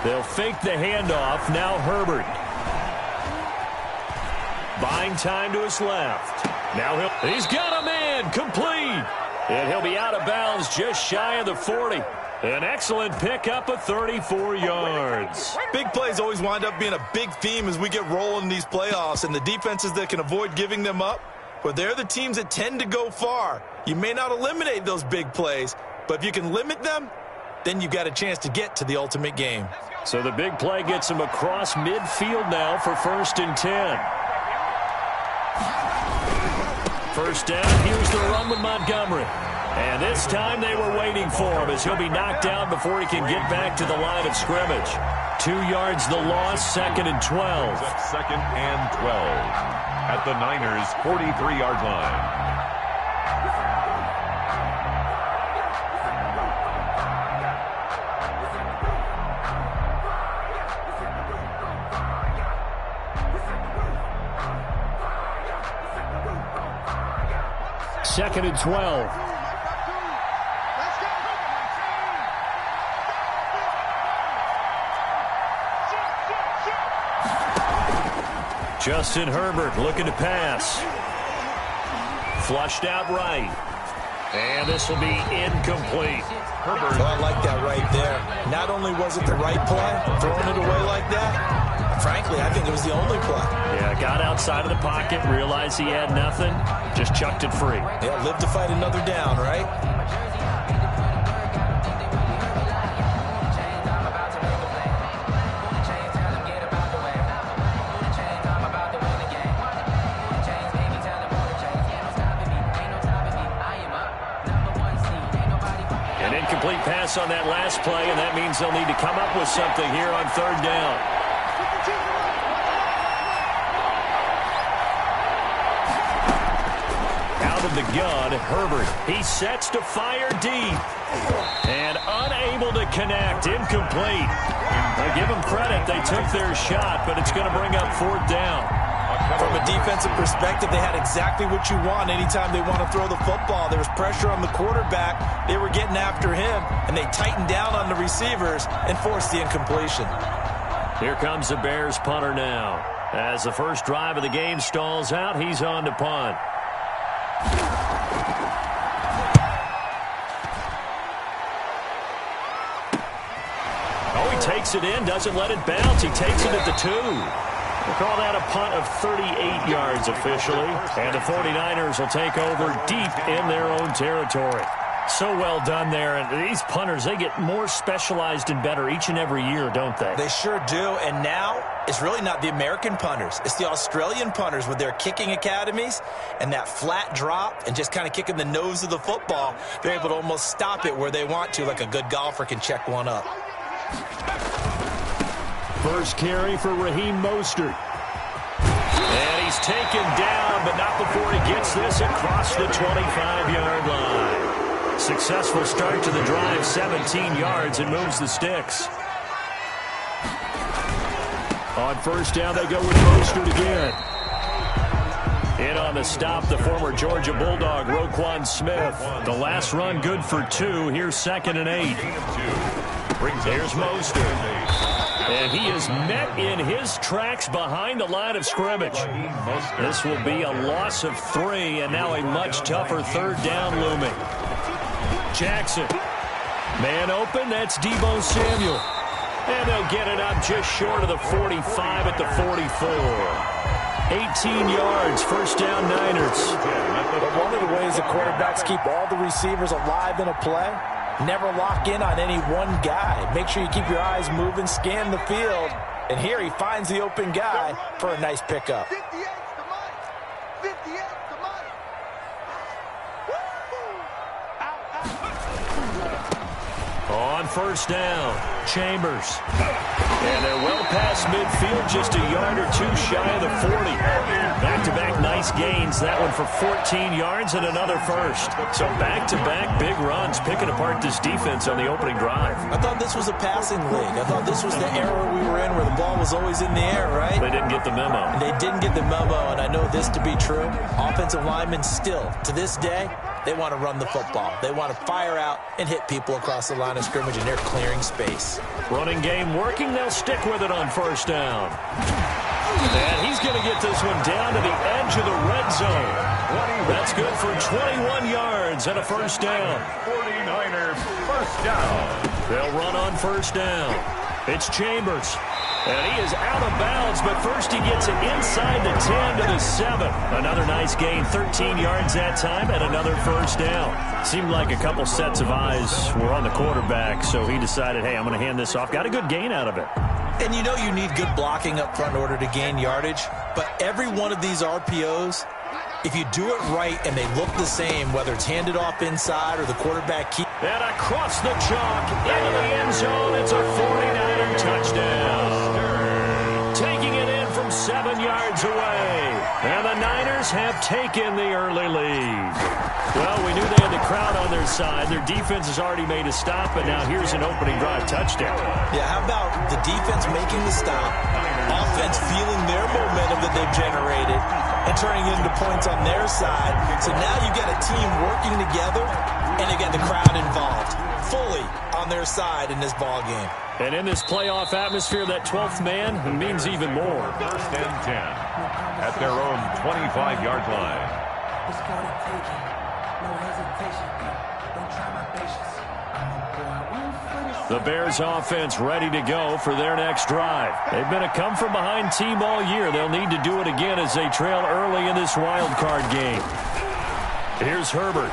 They'll fake the handoff. Now Herbert. Buying time to his left. Now he's got a man. Complete. And he'll be out of bounds just shy of the 40. An excellent pickup of 34 yards. Big plays always wind up being a big theme as we get rolling in these playoffs, and the defenses that can avoid giving them up, well, they're the teams that tend to go far. You may not eliminate those big plays, but if you can limit them, then you've got a chance to get to the ultimate game. So the big play gets him across midfield now for 1st and 10. First down, here's the run with Montgomery. And this time they were waiting for him as he'll be knocked down before he can get back to the line of scrimmage. 2 yards the loss, 2nd and 12. 2nd and 12 at the Niners' 43-yard line. Second and 12. Justin Herbert looking to pass. Flushed out right. And this will be incomplete. Herbert. Oh, I like that right there. Not only was it the right play, throwing it away like that, frankly, I think it was the only play. Yeah, got outside of the pocket, realized he had nothing, just chucked it free. Yeah, live to fight another down, right? An incomplete pass on that last play, and that means they'll need to come up with something here on 3rd down. The gun, Herbert. He sets to fire deep. And unable to connect. Incomplete. I give them credit. They took their shot, but it's going to bring up 4th down. From a defensive perspective, they had exactly what you want anytime they want to throw the football. There was pressure on the quarterback. They were getting after him, and they tightened down on the receivers and forced the incompletion. Here comes the Bears punter now. As the first drive of the game stalls out, he's on to punt. Oh, he takes it in, doesn't let it bounce. He takes it at the 2. We'll call that a punt of 38 yards officially. And the 49ers will take over deep in their own territory. So well done there. And these punters, they get more specialized and better each and every year, don't they? They sure do. And now it's really not the American punters. It's the Australian punters with their kicking academies and that flat drop and just kind of kicking the nose of the football. They're able to almost stop it where they want to, like a good golfer can check one up. First carry for Raheem Mostert. And he's taken down, but not before he gets this across the 25-yard line. Successful start to the drive, 17 yards, and moves the sticks. On first down, they go with Mostert again. In on the stop, the former Georgia Bulldog, Roquan Smith. The last run good for 2. Here's 2nd and 8. Here's Mostert. And he is met in his tracks behind the line of scrimmage. This will be a loss of 3, and now a much tougher 3rd down looming. Jackson. Man open, that's Deebo Samuel. And they'll get it up just short of the 45 at the 44. 18 yards, first down Niners. But one of the ways the quarterbacks keep all the receivers alive in a play, never lock in on any one guy. Make sure you keep your eyes moving, scan the field. And here he finds the open guy for a nice pickup. On first down, Chambers. And they're well past midfield, just a yard or 2 shy of the 40. Back-to-back nice gains. That one for 14 yards and another first. So back-to-back big runs, picking apart this defense on the opening drive. I thought this was a passing league. I thought this was the era we were in where the ball was always in the air, right? They didn't get the memo. They didn't get the memo, and I know this to be true. Offensive linemen still, to this day, They want to run the football. They want to fire out and hit people across the line of scrimmage, and they're clearing space. Running game working. They'll stick with it on first down. And he's going to get this one down to the edge of the red zone. That's good for 21 yards and a first down. 49ers first down. They'll run on first down. It's Chambers. And he is out of bounds, but first he gets it inside the 10 to the 7. Another nice gain, 13 yards that time, and another first down. Seemed like a couple sets of eyes were on the quarterback, so he decided, hey, I'm going to hand this off. Got a good gain out of it. And you know you need good blocking up front in order to gain yardage, but every one of these RPOs, if you do it right and they look the same, whether it's handed off inside or the quarterback keep. And across the chalk, into the end zone, it's a 49er touchdown. Taking it in from 7 yards away. And the Niners have taken the early lead. Well, we knew they had the crowd on their side. Their defense has already made a stop, and now here's an opening drive touchdown. Yeah, how about the defense making the stop, offense feeling their momentum that they've generated, and turning it into points on their side. So now you've got a team working together, and you got the crowd involved, fully on their side in this ball game. And in this playoff atmosphere, that 12th man means even more. First and 10 at their own 25-yard line. It's gonna take it. No hesitation. Don't try my patience. The Bears offense ready to go for their next drive. They've been a come-from-behind team all year. They'll need to do it again as they trail early in this wild card game. Here's Herbert.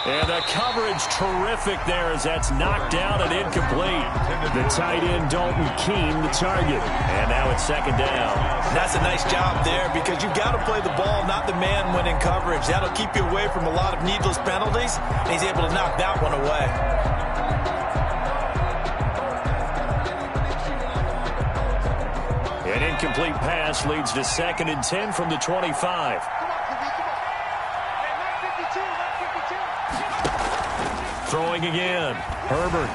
And the coverage terrific there as that's knocked down and incomplete. The tight end, Dalton Keene, the target. And now it's second down. That's a nice job there because you've got to play the ball, not the man when in coverage. That'll keep you away from a lot of needless penalties, and he's able to knock that one away. An incomplete pass leads to second and 10 from the 25. Throwing again. Herbert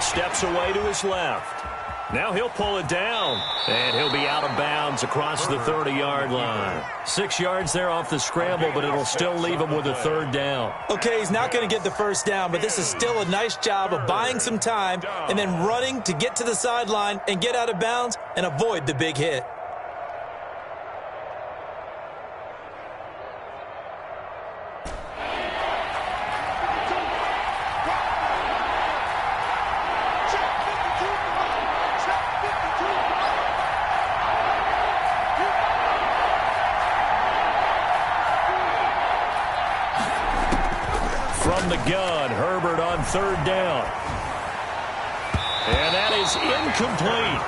steps away to his left. Now he'll pull it down, and he'll be out of bounds across the 30-yard line. 6 yards there off the scramble, but it'll still leave him with a third down. Okay, he's not going to get the first down, but this is still a nice job of buying some time and then running to get to the sideline and get out of bounds and avoid the big hit. From the gun, Herbert on third down. And that is incomplete.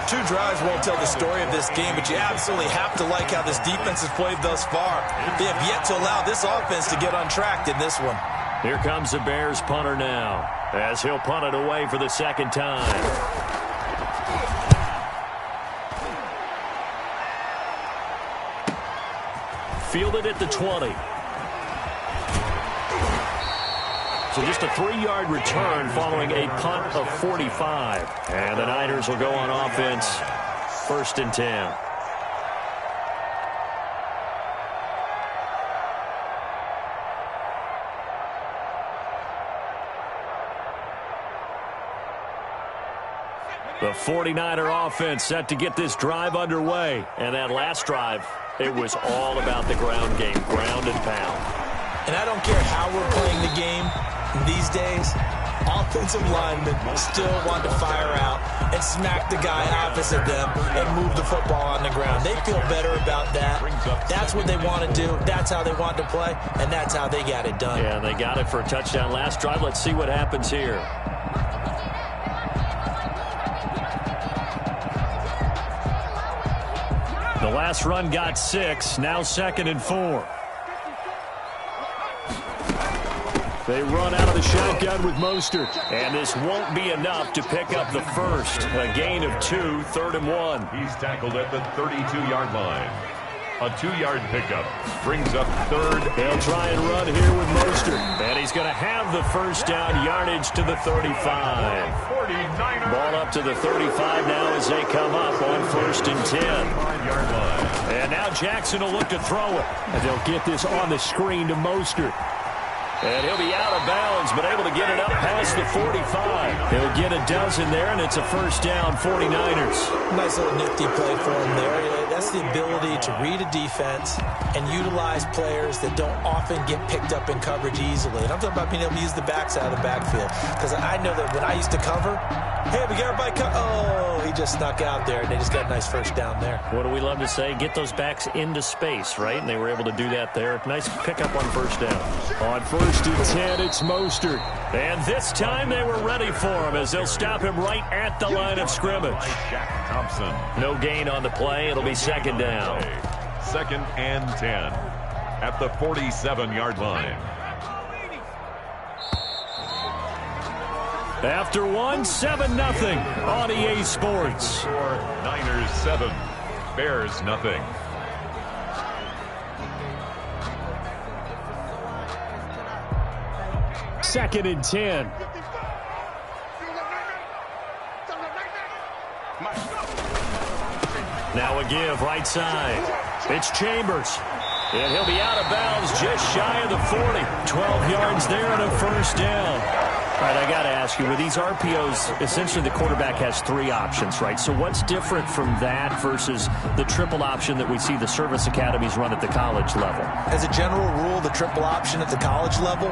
2 drives won't tell the story of this game, but you absolutely have to like how this defense has played thus far. They have yet to allow this offense to get untracked in this one. Here comes the Bears punter now, as he'll punt it away for the second time. Fielded at the 20. So just a 3-yard return following a punt of 45. And the Niners will go on offense, first and 10. The 49er offense set to get this drive underway. And that last drive, it was all about the ground game, ground and pound. And I don't care how we're playing the game these days, offensive linemen still want to fire out and smack the guy opposite them and move the football on the ground. They feel better about that. That's what they want to do. That's how they want to play, and that's how they got it done. Yeah, they got it for a touchdown last drive. Let's see what happens here. The last run got 6, now second and 4. They run out of the shotgun with Mostert. And this won't be enough to pick up the first. A gain of 2, third and 1. He's tackled at the 32-yard line. A 2-yard pickup brings up third. They'll try and run here with Mostert. And he's going to have the first down, yardage to the 35. 49ers. Ball up to the 35 now as they come up on first and 10. 5-yard line. And now Jackson will look to throw it. And they'll get this on the screen to Mostert. And he'll be out of bounds, but able to get it up past the 45. He'll get a dozen there, and it's a first down, 49ers. Nice little nifty play for him there. That's the ability to read a defense and utilize players that don't often get picked up in coverage easily. And I'm talking about being able to use the backside of the backfield. Because I know that when I used to cover, hey, we got everybody oh, he just snuck out there, and they just got a nice first down there. What do we love to say? Get those backs into space, right? And they were able to do that there. Nice pickup on first down. On first and 10, it's Mostert. And this time they were ready for him as they'll stop him right at the line of scrimmage. Jack Thompson. No gain on the play. It'll be second down. Second and 10 at the 47-yard line. After one, 7-0 on EA Sports. Niners 7, Bears nothing. Second and 10. Now a give right side. It's Chambers. And he'll be out of bounds just shy of the 40. 12 yards there and a first down. All right, I got to ask you, with these RPOs, essentially the quarterback has three options, right? So what's different from that versus the triple option that we see the service academies run at the college level? As a general rule, the triple option at the college level,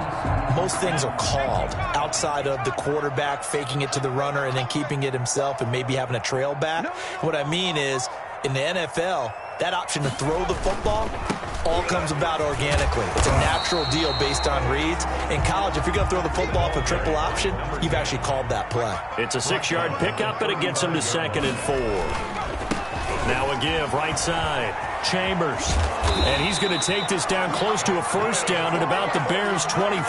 most things are called outside of the quarterback faking it to the runner and then keeping it himself and maybe having a trail back. What I mean is, in the NFL, that option to throw the football all comes about organically. It's a natural deal based on reads. In college, if you're going to throw the football for triple option, you've actually called that play. It's a 6-yard pickup, and it gets him to second and 4. Now a give, right side. Chambers. And he's going to take this down close to a first down at about the Bears' 25.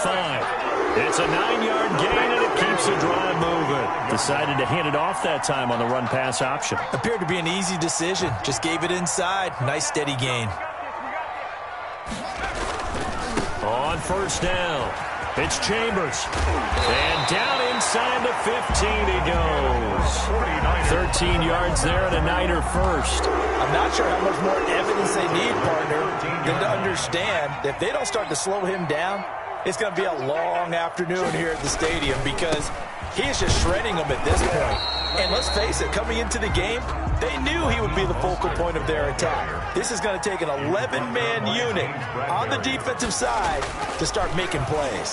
It's a 9-yard gain, and it keeps the drive moving. Decided to hand it off that time on the run-pass option. Appeared to be an easy decision. Just gave it inside. Nice, steady gain. On first down, it's Chambers. And down inside the 15 he goes. 13 yards there and a Niner first. I'm not sure how much more evidence they need, partner, than to understand that if they don't start to slow him down, it's going to be a long afternoon here at the stadium because he is just shredding them at this point. And let's face it, coming into the game, they knew he would be the focal point of their attack. This is going to take an 11-man unit on the defensive side to start making plays.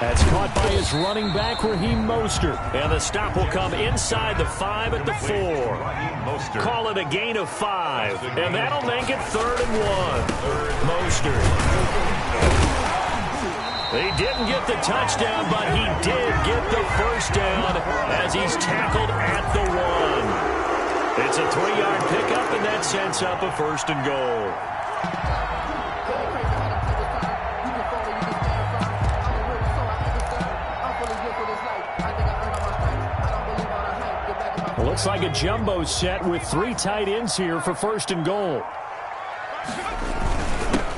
That's caught by his running back, Raheem Mostert. And the stop will come inside the 5 at the 4. Call it a gain of 5. And that'll make it 3rd and 1. Mostert. He didn't get the touchdown, but he did get the first down as he's tackled at the 1. It's a 3-yard pickup, and that sets up a 1st and goal. Looks like a jumbo set with 3 tight ends here for 1st and goal.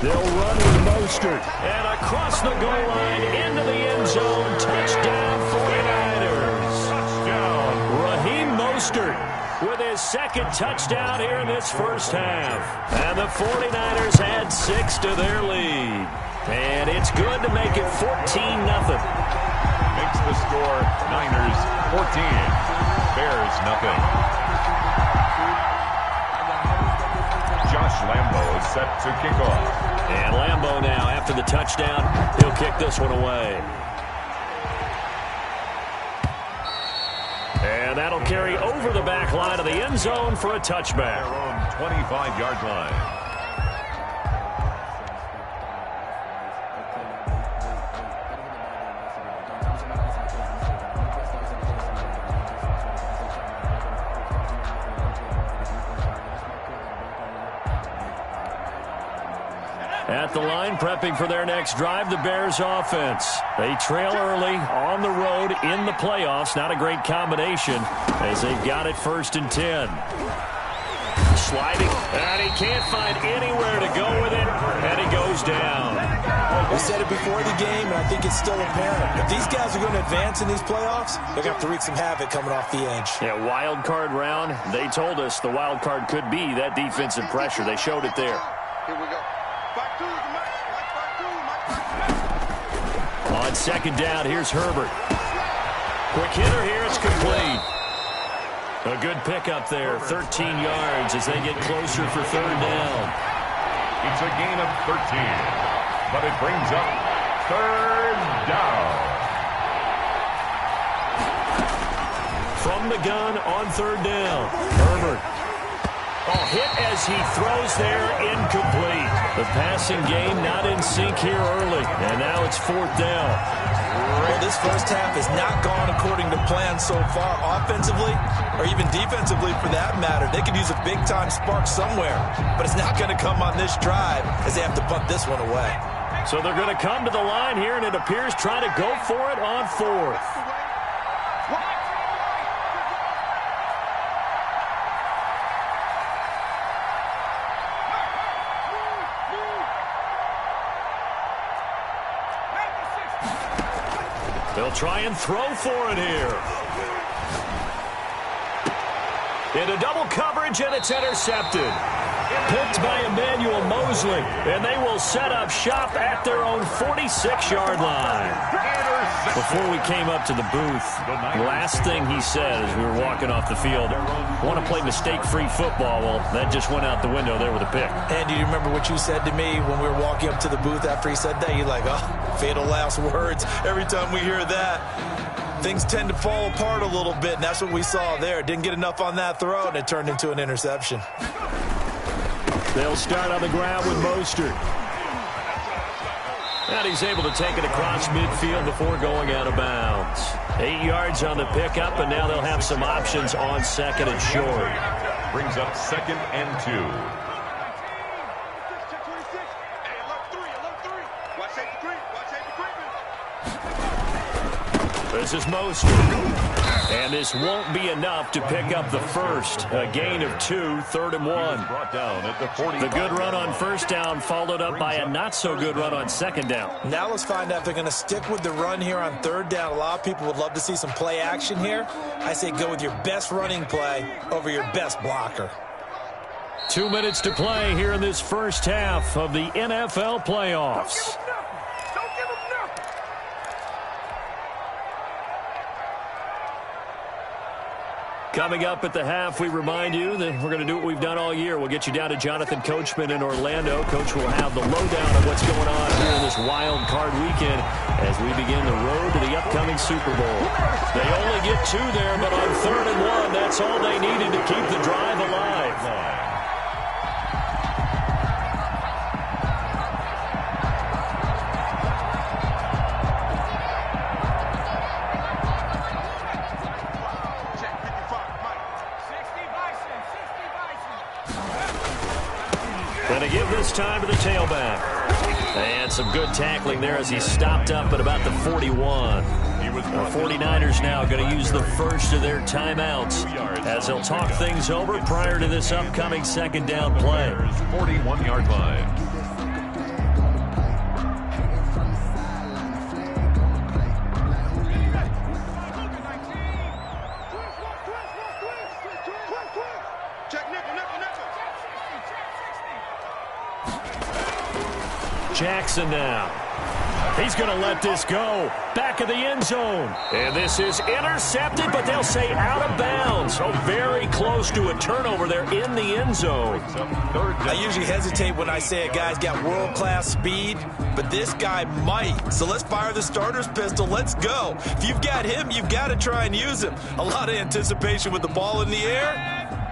They'll run with Mostert. And across the goal line into the end zone. Touchdown 49ers. Touchdown. Raheem Mostert with his 2nd touchdown here in this first half. And the 49ers add 6 to their lead. And it's good to make it 14-0. Makes the score Niners 14, Bears nothing. Josh Lambo is set to kick off. And Lambo now, after the touchdown, he'll kick this one away. And that'll carry over the back line of the end zone for a touchback. Their own 25-yard line. At the line, prepping for their next drive, the Bears offense. They trail early on the road in the playoffs. Not a great combination as they've got it 1st and 10. Sliding, and he can't find anywhere to go with it, and he goes down. We said it before the game, and I think it's still apparent. If these guys are going to advance in these playoffs, they're going to have to wreak some havoc coming off the edge. Yeah, wild card round. They told us the wild card could be that defensive pressure. They showed it there. Here we go. On second down, here's Herbert. Quick hitter here, it's complete. A good pickup there, 13 yards as they get closer for third down. It's a gain of 13, but it brings up third down. From the gun on third down, Herbert. Oh, hit as he throws there, incomplete. The passing game not in sync here early, and now it's fourth down. Well, this first half has not gone according to plan so far, offensively or even defensively for that matter. They could use a big-time spark somewhere, but it's not going to come on this drive as they have to punt this one away. So they're going to come to the line here, and it appears try to go for it on fourth. They'll try and throw for it here. Into double coverage, and it's intercepted. Picked by Emmanuel Mosley, and they will set up shop at their own 46-yard line. Before we came up to the booth, the last thing he said as we were walking off the field, I want to play mistake-free football. Well, that just went out the window there with a pick. And do you remember what you said to me when we were walking up to the booth after he said that? You're like, oh, fatal last words. Every time we hear that, things tend to fall apart a little bit, and that's what we saw there. Didn't get enough on that throw, and it turned into an interception. They'll start on the ground with Mostert. And he's able to take it across midfield before going out of bounds. 8 yards on the pickup, and now they'll have some options on second and short. Brings up second and 2. This is Mostert. And this won't be enough to pick up the first. A gain of 2, third and 1. Brought down at the 40. The good run on first down followed up by a not-so-good run on second down. Now let's find out if they're going to stick with the run here on third down. A lot of people would love to see some play action here. I say go with your best running play over your best blocker. 2 minutes to play here in this first half of the NFL playoffs. Coming up at the half, we remind you that we're going to do what we've done all year. We'll get you down to Jonathan Coachman in Orlando. Coach will have the lowdown of what's going on here in this wild card weekend as we begin the road to the upcoming Super Bowl. They only get 2 there, but on third and 1, that's all they needed to keep the drive alive. Going to give this time to the tailback. And some good tackling there as he stopped up at about the 41. The 49ers now going to use the first of their timeouts as they'll talk things over prior to this upcoming second down play. 41-yard line. Jackson now. He's going to let this go. Back of the end zone. And this is intercepted, but they'll say out of bounds. So very close to a turnover there in the end zone. I usually hesitate when I say a guy's got world-class speed, but this guy might. So let's fire the starter's pistol. Let's go. If you've got him, you've got to try and use him. A lot of anticipation with the ball in the air,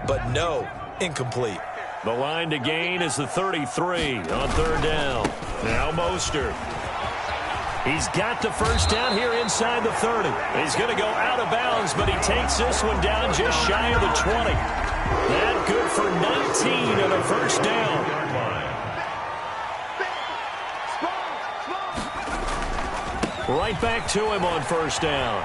but no, incomplete. The line to gain is the 33 on third down. Now Mostert. He's got the first down here inside the 30. He's going to go out of bounds, but he takes this one down just shy of the 20. That good for 19 and a first down. Right back to him on first down.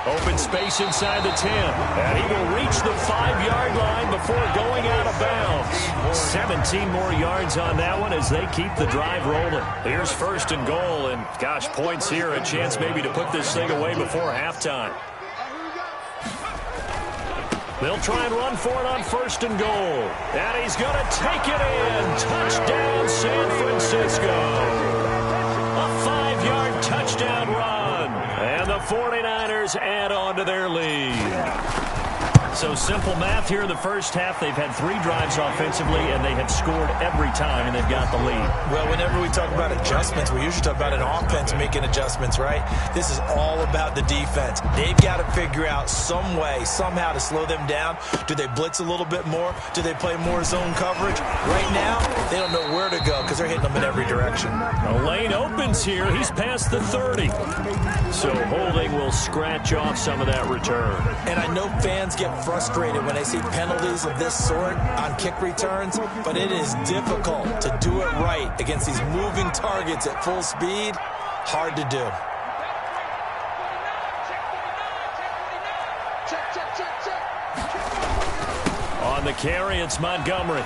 Open space inside the 10. And he will reach the 5-yard line before going out of bounds. 17 more yards on that one as they keep the drive rolling. Here's 1st and goal, and gosh, points here, a chance maybe to put this thing away before halftime. They'll try and run for it on 1st and goal. And he's going to take it in. Touchdown, San Francisco. A 5-yard touchdown run. And the 49ers add on to their lead. So simple math here in the first half. They've had 3 drives offensively, and they have scored every time, and they've got the lead. Well, whenever we talk about adjustments, we usually talk about an offense making adjustments, right? This is all about the defense. They've got to figure out some way, somehow to slow them down. Do they blitz a little bit more? Do they play more zone coverage? Right now, they don't know where to go because they're hitting them in every direction. A lane opens here. He's past the 30. So holding will scratch off some of that return. And I know fans get frustrated when they see penalties of this sort on kick returns, but it is difficult to do it right against these moving targets at full speed. Hard to do. On the carry, it's Montgomery.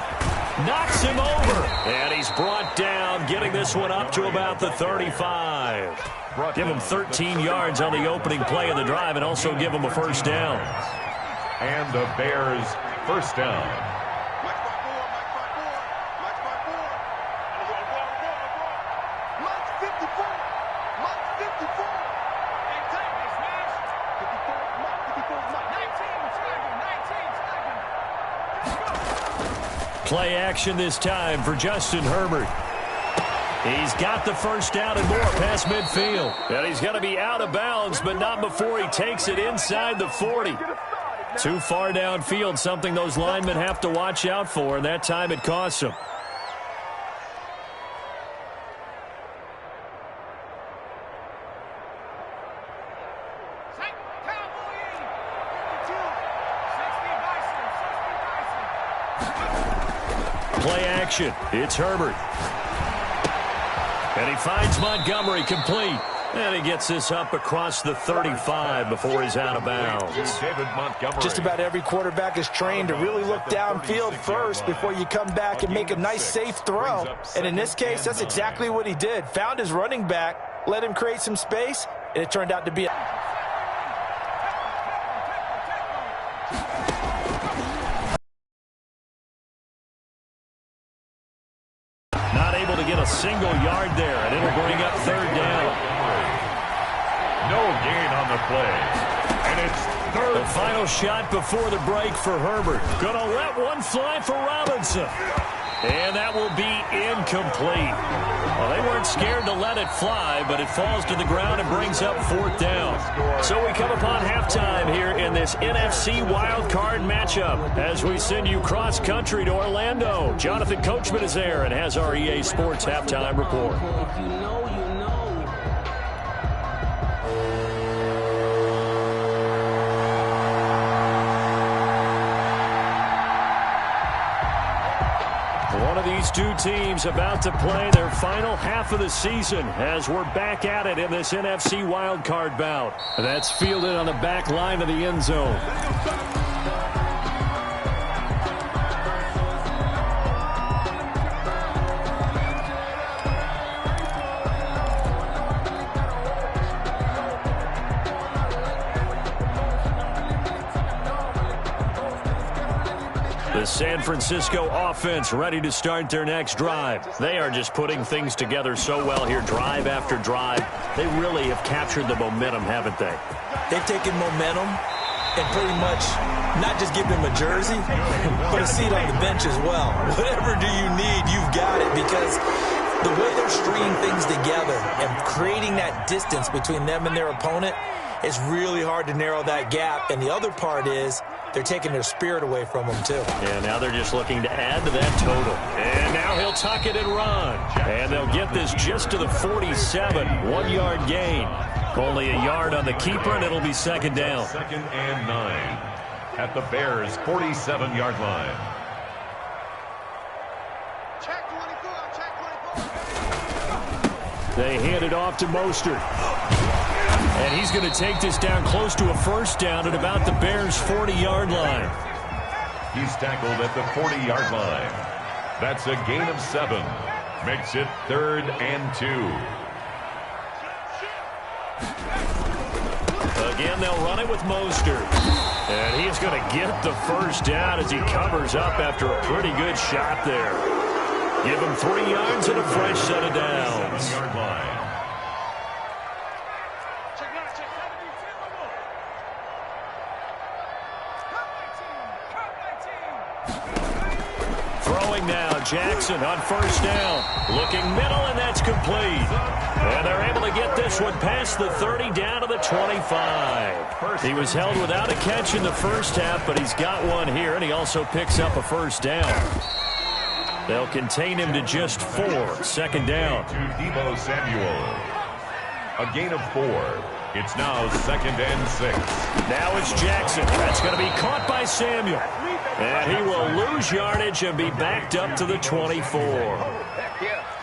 Knocks him over, and he's brought down, getting this one up to about the 35. Give him 13 yards on the opening play of the drive and also give him a 1st down. And the Bears' 1st down. Play action this time for Justin Herbert. He's got the 1st down and more past midfield. And he's going to be out of bounds, but not before he takes it inside the 40. Too far downfield, something those linemen have to watch out for, and that time it costs them. Play action. It's Herbert. And he finds Montgomery complete. And he gets this up across the 35 before he's out of bounds. Just about every quarterback is trained to really look downfield first before you come back and make a nice, safe throw. And in this case, that's exactly what he did. Found his running back, let him create some space, and it turned out to be not able to get a single yard there, and it'll bring up 3rd down. No gain on the play. And it's 3rd. The final shot before the break for Herbert. Gonna let one fly for Robinson. And that will be incomplete. Well, they weren't scared to let it fly, but it falls to the ground and brings up 4th down. So we come upon halftime here in this NFC wildcard matchup as we send you cross-country to Orlando. Jonathan Coachman is there and has our EA Sports halftime report. One of these two teams about to play their final half of the season as we're back at it in this NFC wildcard bout. That's fielded on the back line of the end zone. The San Francisco offense ready to start their next drive. They are just putting things together so well here, drive after drive. They really have captured the momentum, haven't they? They've taken momentum and pretty much not just give them a jersey, but a seat on the bench as well. Whatever do you need, you've got it, because the way they're stringing things together and creating that distance between them and their opponent, it's really hard to narrow that gap. And the other part is they're taking their spirit away from them, too. Yeah, now they're just looking to add to that total. And now he'll tuck it and run. And they'll get this just to the 47, 1-yard gain. Only a yard on the keeper, and it'll be 2nd down. 2nd and 9 at the Bears' 47-yard line. They hand it off to Mostert. And he's going to take this down close to a 1st down at about the Bears' 40-yard line. He's tackled at the 40-yard line. That's a gain of 7. Makes it 3rd and 2. Again, they'll run it with Mostert. And he's going to get the first down as he covers up after a pretty good shot there. Give him 3 yards and a fresh set of downs. 7-yard line. Throwing now, Jackson on first down. Looking middle, and that's complete. And they're able to get this one past the 30 down to the 25. He was held without a catch in the first half, but he's got one here, and he also picks up a first down. They'll contain him to just 4. 2nd down. To Deebo Samuel. A gain of 4. It's now 2nd and 6. Now it's Jackson. That's going to be caught by Samuel. And he will lose yardage and be backed up to the 24.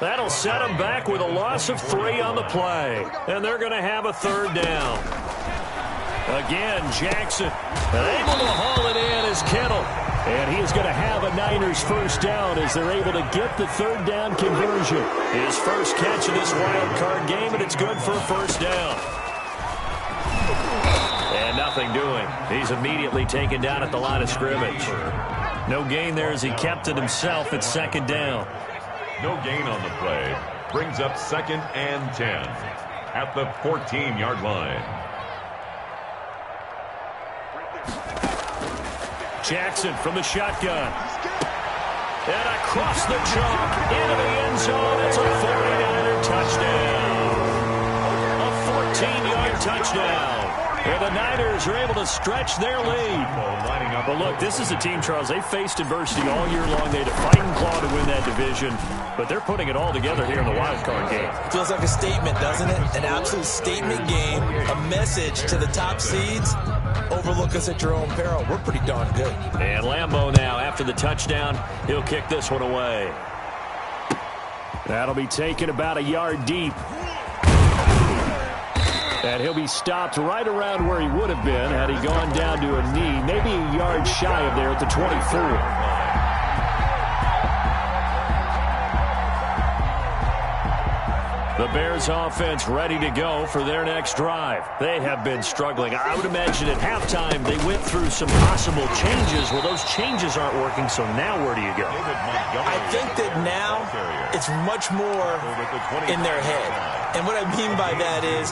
That'll set him back with a loss of 3 on the play. And they're going to have a 3rd down. Again, Jackson able to haul it in as Kittle. And he is going to have a Niners first down as they're able to get the 3rd down conversion. His first catch of this wild card game, and it's good for a first down. And nothing doing. He's immediately taken down at the line of scrimmage. No gain there as he kept it himself at 2nd down. No gain on the play. Brings up 2nd and 10 at the 14-yard line. Jackson from the shotgun. And across the chalk into the end zone. It's a 49er touchdown. A 14-yard touchdown. And the Niners are able to stretch their lead. But look, this is a team, Charles, they faced adversity all year long. They had to fight and claw to win that division. But they're putting it all together here in the wild card game. Feels like a statement, doesn't it? An absolute statement game. A message to the top seeds. Overlook us at your own peril. We're pretty darn good. And Lambeau now, after the touchdown, he'll kick this one away. That'll be taken about a yard deep. And he'll be stopped right around where he would have been had he gone down to a knee, maybe a yard shy of there at the 24. The Bears offense ready to go for their next drive. They have been struggling. I would imagine at halftime they went through some possible changes. Well, those changes aren't working, so now where do you go? I think that now it's much more in their head. And what I mean by that is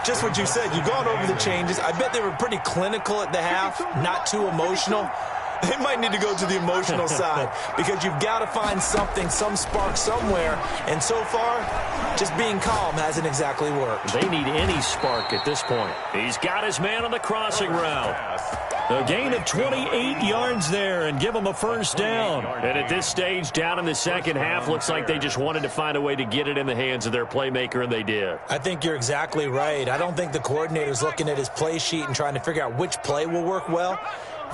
just what you said. You've gone over the changes. I bet they were pretty clinical at the half, not too emotional. They might need to go to the emotional side because you've got to find something, some spark somewhere. And so far, just being calm hasn't exactly worked. They need any spark at this point. He's got his man on the crossing route. A gain of 28 yards there and give him a first down. And at this stage, down in the second half, looks like they just wanted to find a way to get it in the hands of their playmaker, and they did. I think you're exactly right. I don't think the coordinator's looking at his play sheet and trying to figure out which play will work well.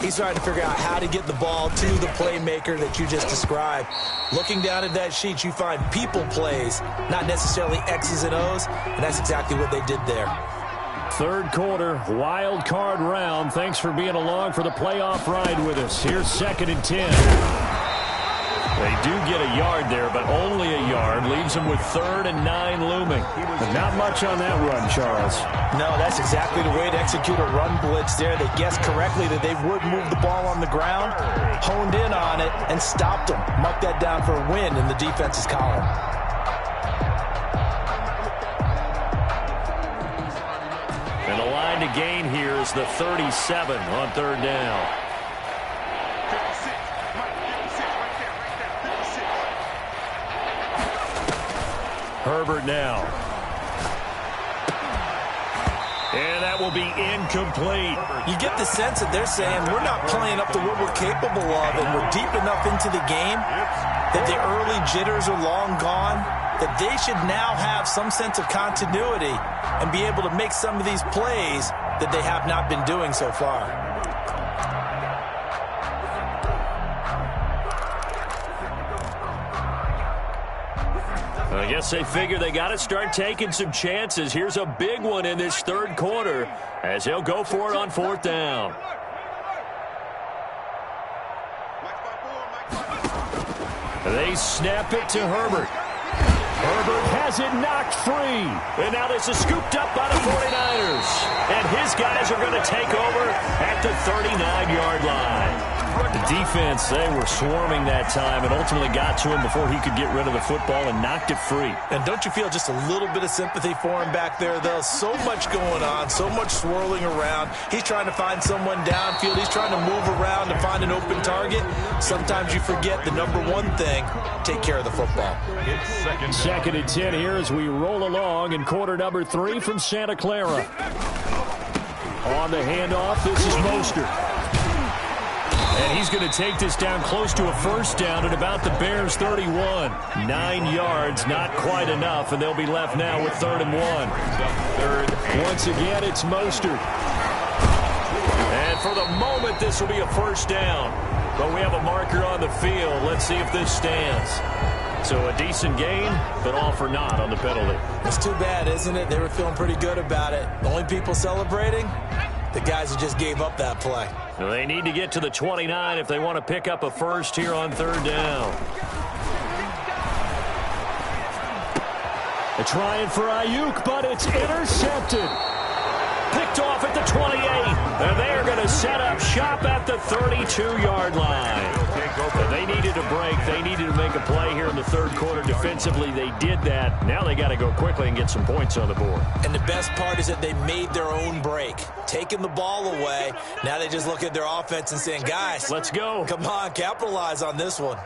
He's trying to figure out how to get the ball to the playmaker that you just described. Looking down at that sheet, you find people plays, not necessarily X's and O's, and that's exactly what they did there. Third quarter, wild card round. Thanks for being along for the playoff ride with us. Here's 2nd and 10. They do get a yard there, but only a yard. Leaves them with 3rd and 9 looming. But not much on that run, Charles. No, that's exactly the way to execute a run blitz there. They guessed correctly that they would move the ball on the ground, honed in on it, and stopped them. Mark that down for a win in the defense's column. And the line to gain here is the 37 on 3rd down. Herbert now. And that will be incomplete. You get the sense that they're saying we're not playing up to what we're capable of, and we're deep enough into the game that the early jitters are long gone, that they should now have some sense of continuity and be able to make some of these plays that they have not been doing so far. I guess they figure they got to start taking some chances. Here's a big one in this third quarter as he'll go for it on 4th down. They snap it to Herbert. Herbert has it knocked free. And now this is scooped up by the 49ers. And his guys are going to take over at the 39-yard line. The defense, they were swarming that time and ultimately got to him before he could get rid of the football and knocked it free. And don't you feel just a little bit of sympathy for him back there, though? So much going on, so much swirling around. He's trying to find someone downfield. He's trying to move around to find an open target. Sometimes you forget the number one thing, take care of the football. It's second and 10 here as we roll along in quarter number 3 from Santa Clara. On the handoff, this is Mostert. And he's going to take this down close to a first down at about the Bears' 31. 9 yards, not quite enough, and they'll be left now with 3rd and 1. Once again, it's Mostert. And for the moment, this will be a first down. But we have a marker on the field. Let's see if this stands. So a decent gain, but all for naught on the penalty. It's too bad, isn't it? They were feeling pretty good about it. The only people celebrating, the guys who just gave up that play. They need to get to the 29 if they want to pick up a first here on 3rd down. They're trying for Ayuk, but it's intercepted. Picked off at the 28. And they're going to set up shop at the 32-yard line. They needed a break. They needed to make a play here in the 3rd quarter. Defensively, they did that. Now they got to go quickly and get some points on the board. And the best part is that they made their own break. Taking the ball away. Now they just look at their offense and saying, guys, let's go. Come on, capitalize on this one.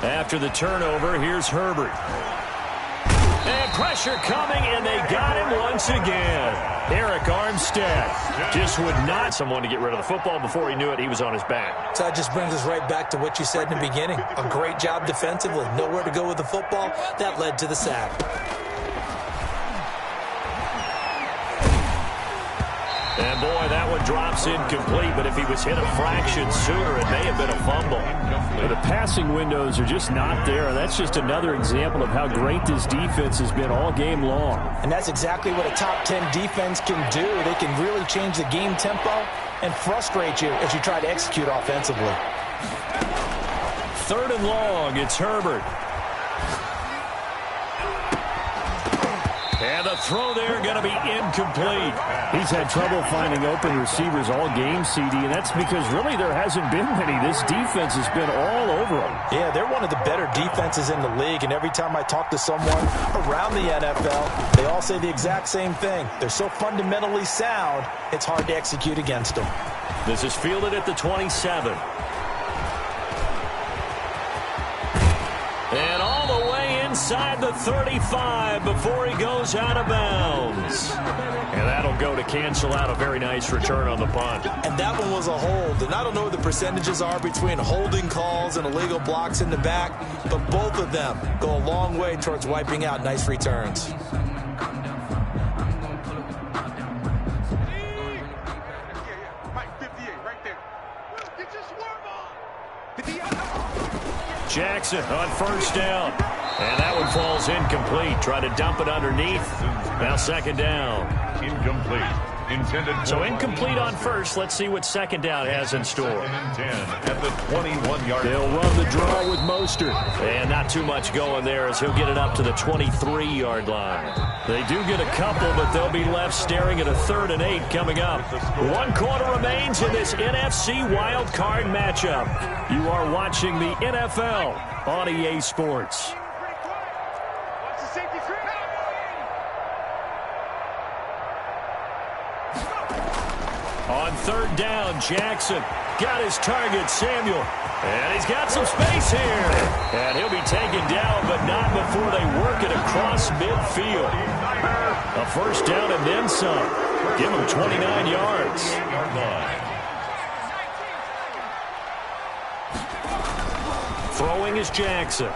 After the turnover, here's Herbert. And pressure coming, and they got him once again. Eric Armstead just would not someone to get rid of the football. Before he knew it, he was on his back. So that just brings us right back to what you said in the beginning. A great job defensively. Nowhere to go with the football. That led to the sack. And boy, that one drops incomplete, but if he was hit a fraction sooner, it may have been a fumble. But the passing windows are just not there, and that's just another example of how great this defense has been all game long. And that's exactly what a top 10 defense can do. They can really change the game tempo and frustrate you as you try to execute offensively. 3rd and long, it's Herbert. And the throw there going to be incomplete. He's had trouble finding open receivers all game, CD, and that's because really there hasn't been many. This defense has been all over them. Yeah, they're one of the better defenses in the league, and every time I talk to someone around the NFL, they all say the exact same thing. They're so fundamentally sound, it's hard to execute against them. This is fielded at the 27. And all the way inside the 35 before he goes out of bounds. And that'll go to cancel out a very nice return on the punt. And that one was a hold. And I don't know what the percentages are between holding calls and illegal blocks in the back, but both of them go a long way towards wiping out nice returns. Jackson on 1st down. And that one falls incomplete. Try to dump it underneath. Now 2nd down. Incomplete. So incomplete on 1st. Let's see what 2nd down has in store. 2nd and 10 at the 21-yard. They'll run the draw with Mostert. And not too much going there as he'll get it up to the 23-yard line. They do get a couple, but they'll be left staring at a 3rd and 8 coming up. 1 quarter remains in this NFC wild card matchup. You are watching the NFL on EA Sports. On 3rd down, Jackson got his target, Samuel. And he's got some space here. And he'll be taken down, but not before they work it across midfield. A 1st down and then some. Give him 29 yards. Throwing is Jackson.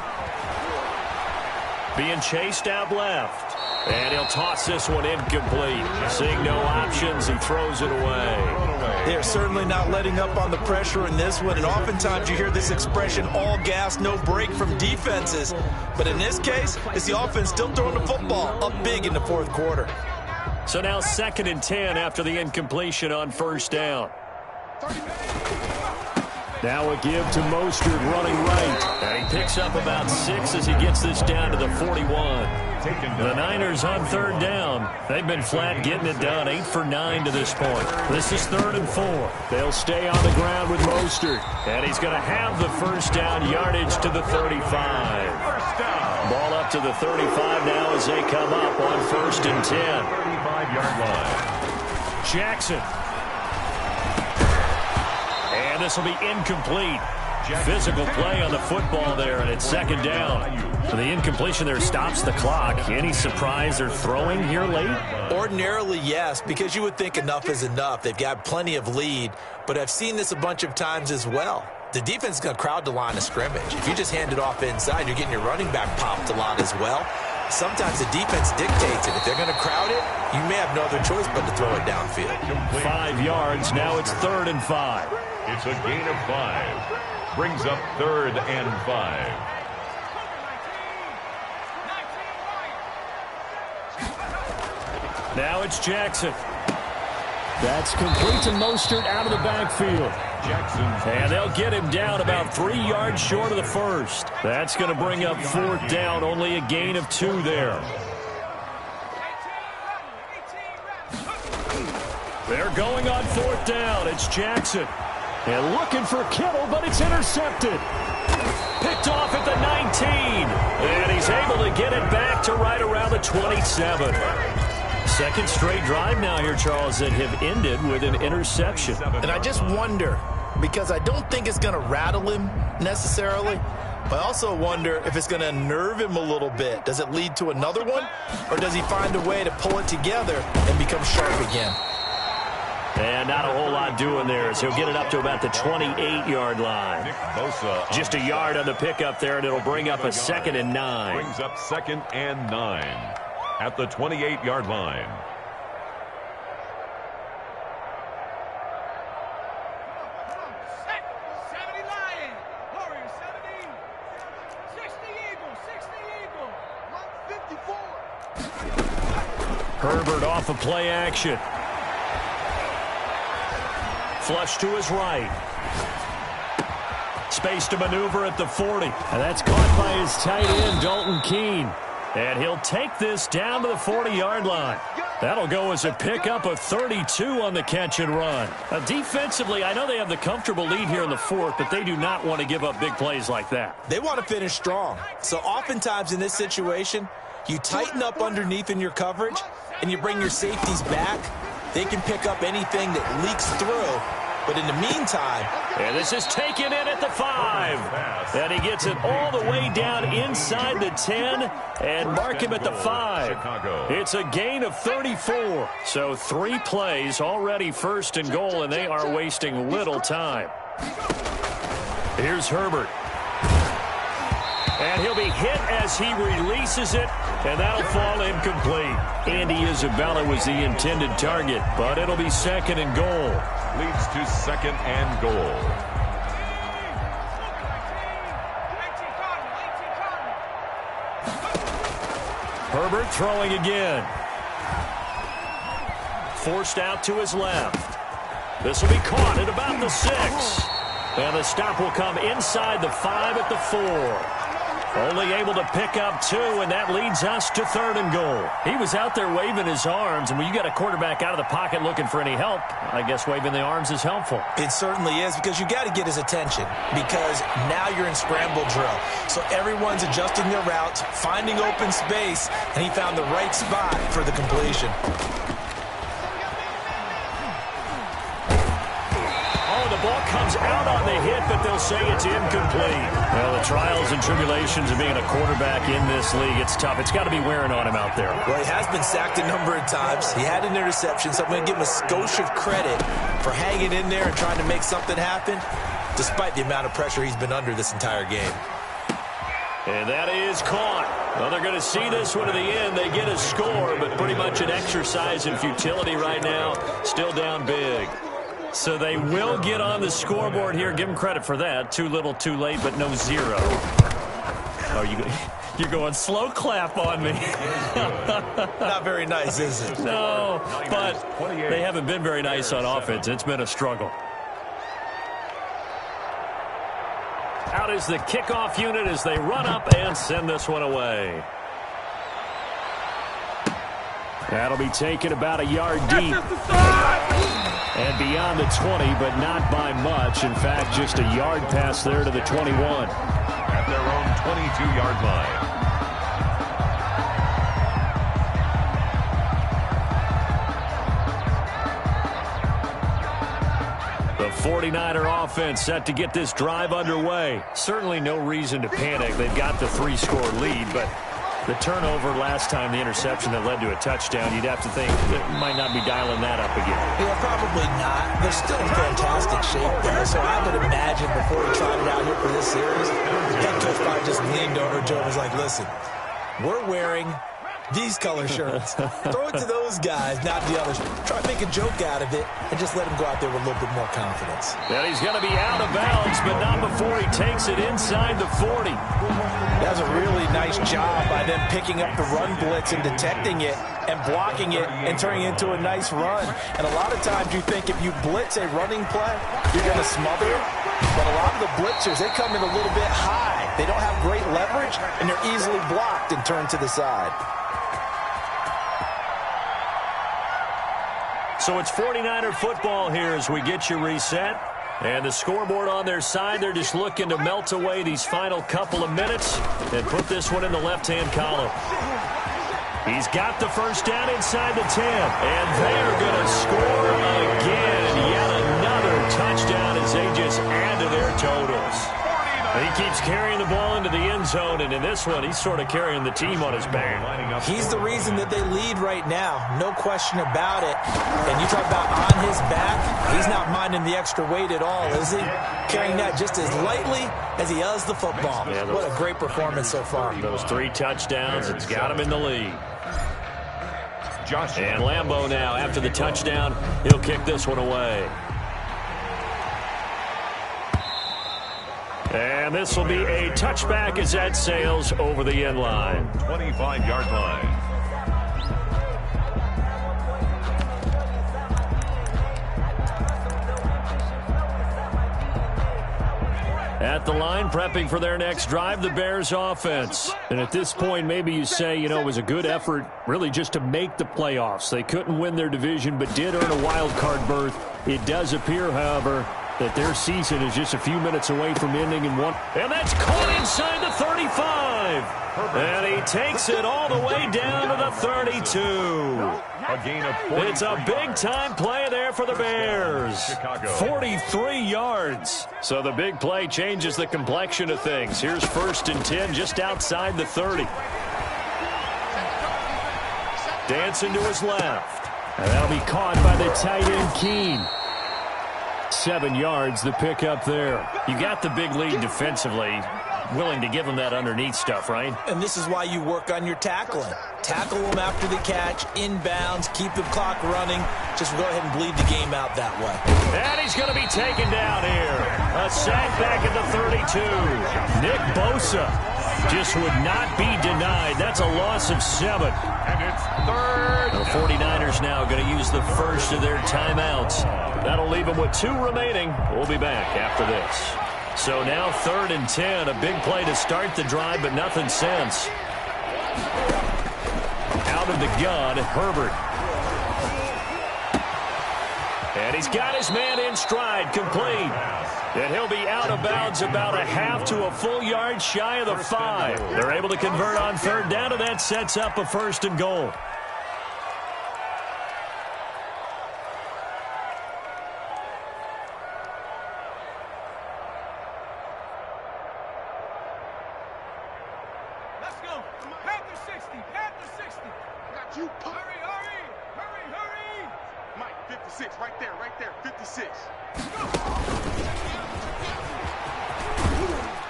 Being chased out left. And he'll toss this one incomplete. Seeing no options, he throws it away. They're certainly not letting up on the pressure in this one. And oftentimes you hear this expression, all gas, no break from defenses. But in this case, it's the offense still throwing the football up big in the 4th quarter. So now 2nd and 10 after the incompletion on 1st down. Now a give to Mostert running right. And he picks up about 6 as he gets this down to the 41. The Niners on third down. They've been flat getting it done. 8 for 9 to this point. This is 3rd and 4. They'll stay on the ground with Mostert. And he's going to have the first down, yardage to the 35. Ball up to the 35 now as they come up on 1st and 10. 35-yard line. Jackson. And this will be incomplete. Physical play on the football there, and it's 2nd down. So the incompletion there stops the clock. Any surprise they're throwing here late? Ordinarily, yes, because you would think enough is enough. They've got plenty of lead, but I've seen this a bunch of times as well. The defense is going to crowd the line of scrimmage. If you just hand it off inside, you're getting your running back popped a lot as well. Sometimes the defense dictates it. If they're going to crowd it, you may have no other choice but to throw it downfield. 5 yards. Now it's 3rd and 5. It's a gain of 5. Brings up 3rd and 5. Now it's Jackson. That's complete to Mostert out of the backfield. Jackson. And they'll get him down about 3 yards short of the first. That's going to bring up 4th down. Only a gain of 2 there. They're going on 4th down. It's Jackson. And looking for Kittle, but it's intercepted. Picked off at the 19. And he's able to get it back to right around the 27. Second straight drive now here, Charles, that have ended with an interception. And I just wonder, because I don't think it's going to rattle him necessarily, but I also wonder if it's going to unnerve him a little bit. Does it lead to another one, or does he find a way to pull it together and become sharp again? And not a whole lot doing there, as he'll get it up to about the 28-yard line. Just a yard on the pickup there, and it'll bring up a 2nd and 9. Brings up 2nd and 9 at the 28-yard line. Herbert off of play action. Flush to his right. Space to maneuver at the 40. And that's caught by his tight end, Dalton Keene. And he'll take this down to the 40-yard line. That'll go as a pickup of 32 on the catch and run. Defensively, I know they have the comfortable lead here in the 4th, but they do not want to give up big plays like that. They want to finish strong. So oftentimes in this situation, you tighten up underneath in your coverage, and you bring your safeties back. They can pick up anything that leaks through. But in the meantime... And this is taken in at the 5. And he gets it all the way down inside the 10 and mark him at the 5. It's a gain of 34. So 3 plays already 1st and goal, and they are wasting little time. Here's Herbert. And he'll be hit as he releases it, and that'll fall incomplete. Andy Isabella was the intended target, but it'll be 2nd and goal. Leads to 2nd and goal. Herbert throwing again. Forced out to his left. This will be caught at about the 6. And the stop will come inside the 5 at the 4. Only able to pick up 2, and that leads us to 3rd and goal. He was out there waving his arms, and when you got a quarterback out of the pocket looking for any help, I guess waving the arms is helpful. It certainly is, because you got to get his attention, because now you're in scramble drill. So everyone's adjusting their routes, finding open space, and he found the right spot for the completion. Ball comes out on the hit, but they'll say it's incomplete. Well, the trials and tribulations of being a quarterback in this league, it's tough. It's got to be wearing on him out there. Well, he has been sacked a number of times. He had an interception, so I'm going to give him a skosh of credit for hanging in there and trying to make something happen, despite the amount of pressure he's been under this entire game. And that is caught. Well, they're going to see this one to the end. They get a score, but pretty much an exercise in futility right now. Still down big. So they will get on the scoreboard here. Give them credit for that. Too little, too late, but no 0. Oh, you're going slow clap on me. Not very nice, is it? No, but they haven't been very nice on offense. It's been a struggle. Out is the kickoff unit as they run up and send this one away. That'll be taken about a yard deep. And beyond the 20, but not by much. In fact, just a yard pass there to the 21. At their own 22-yard line. The 49er offense set to get this drive underway. Certainly no reason to panic. They've got the 3-score lead, but the turnover last time, the interception that led to a touchdown, you'd have to think that might not be dialing that up again. Yeah, probably not. They're still in fantastic shape, though, so I would imagine before he tried it out here for this series, the head coach probably just leaned over Joe and was like, listen, we're wearing these color shirts. Throw it to those guys, not the others. Try to make a joke out of it and just let him go out there with a little bit more confidence. Well, he's going to be out of bounds, but not before he takes it inside the 40. That was a really nice job by them picking up the run blitz and detecting it and blocking it and turning it into a nice run. And a lot of times you think if you blitz a running play, you're going to smother it. But a lot of the blitzers, they come in a little bit high. They don't have great leverage, and they're easily blocked and turned to the side. So it's 49er football here as we get you reset. And the scoreboard on their side, they're just looking to melt away these final couple of minutes and put this one in the left-hand column. He's got the first down inside the 10. And they're going to score again. Yet another touchdown as they just add to their totals. He keeps carrying the ball into the end zone, and in this one, he's sort of carrying the team on his back. He's the reason that they lead right now, no question about it. And you talk about on his back, he's not minding the extra weight at all, is he? Carrying that just as lightly as he does the football. Yeah, what a great performance so far. Those 3 touchdowns, it's got him in the lead. And Lambeau now, after the touchdown, he'll kick this one away. And this will be a touchback as that sails over the end line. 25-yard line. At the line, prepping for their next drive, the Bears offense. And at this point, maybe you say, you know, it was a good effort really just to make the playoffs. They couldn't win their division, but did earn a wild card berth. It does appear, however, that their season is just a few minutes away from ending in one. And that's caught inside the 35. And he takes it all the way down to the 32. A gain of 40. It's a big-time play there for the Bears. 43 yards. So the big play changes the complexion of things. Here's 1st and 10 just outside the 30. Dancing to his left. And that'll be caught by the tight end, Keene. 7 yards, the pickup there. You got the big lead defensively. Willing to give them that underneath stuff, right? And this is why you work on your tackling. Tackle them after the catch, inbounds, keep the clock running. Just go ahead and bleed the game out that way. And he's going to be taken down here. A sack back at the 32. Nick Bosa just would not be denied. That's a loss of 7. And it's 3rd. The 49ers now going to use the first of their timeouts. That'll leave them with 2 remaining. We'll be back after this. So now 3rd and 10. A big play to start the drive, but nothing since. Out of the gun, Herbert. And he's got his man in stride, complete. And he'll be out of bounds about a half to a full yard shy of the 5. They're able to convert on 3rd down, and that sets up a 1st and goal.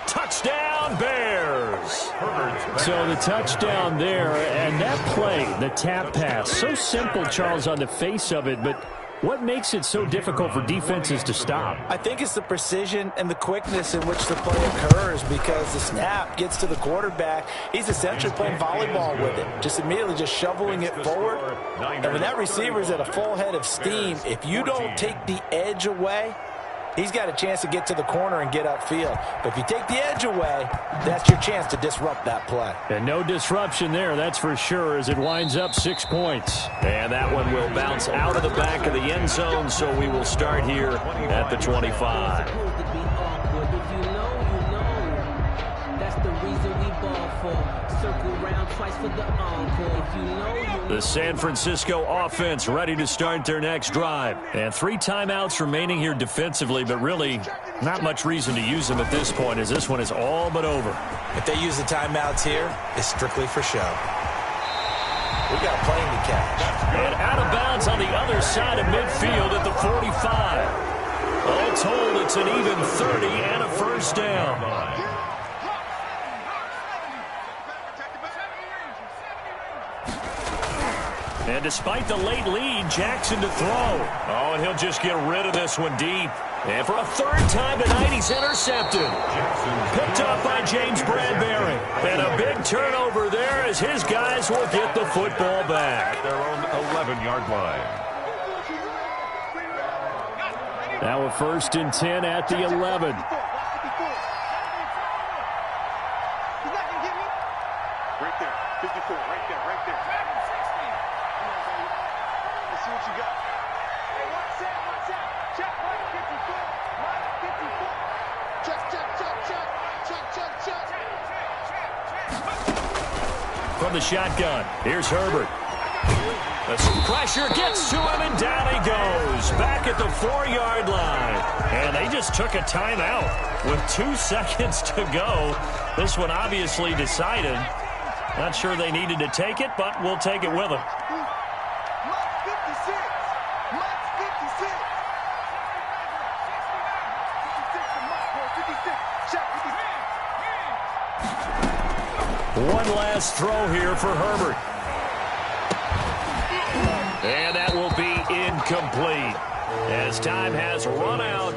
Touchdown, Bears. So the touchdown there, and that play, the tap pass, so simple, Charles, on the face of it, but what makes it so difficult for defenses to stop? I think it's the precision and the quickness in which the play occurs, because the snap gets to the quarterback. He's essentially playing volleyball with it, just immediately just shoveling it forward. And when that receiver is at a full head of steam, if you don't take the edge away, he's got a chance to get to the corner and get upfield. But if you take the edge away, that's your chance to disrupt that play. And no disruption there, that's for sure, as it winds up 6 points. And that one will bounce out of the back of the end zone, so we will start here at the 25. The San Francisco offense ready to start their next drive. And 3 timeouts remaining here defensively, but really not much reason to use them at this point, as this one is all but over. If they use the timeouts here, it's strictly for show. We got a plane to catch. And out of bounds on the other side of midfield at the 45. All told, it's an even 30 and a first down. And despite the late lead, Jackson to throw. Oh, and he'll just get rid of this one deep. And for a 3rd time tonight, he's intercepted. Picked up by James Bradbury. And a big turnover there as his guys will get the football back. At their own 11-yard line. Now a 1st and 10 at the 11. Right there, 54, right there, right there. Let's see what you got. Hey, watch out. Check, right, 54, right, 54. Check. From the shotgun, here's Herbert. The pressure gets to him, and down he goes. Back at the 4-yard line. And they just took a timeout with 2 seconds to go. This one obviously decided. Not sure they needed to take it, but we'll take it with them. One last throw here for Herbert. And that will be incomplete as time has run out.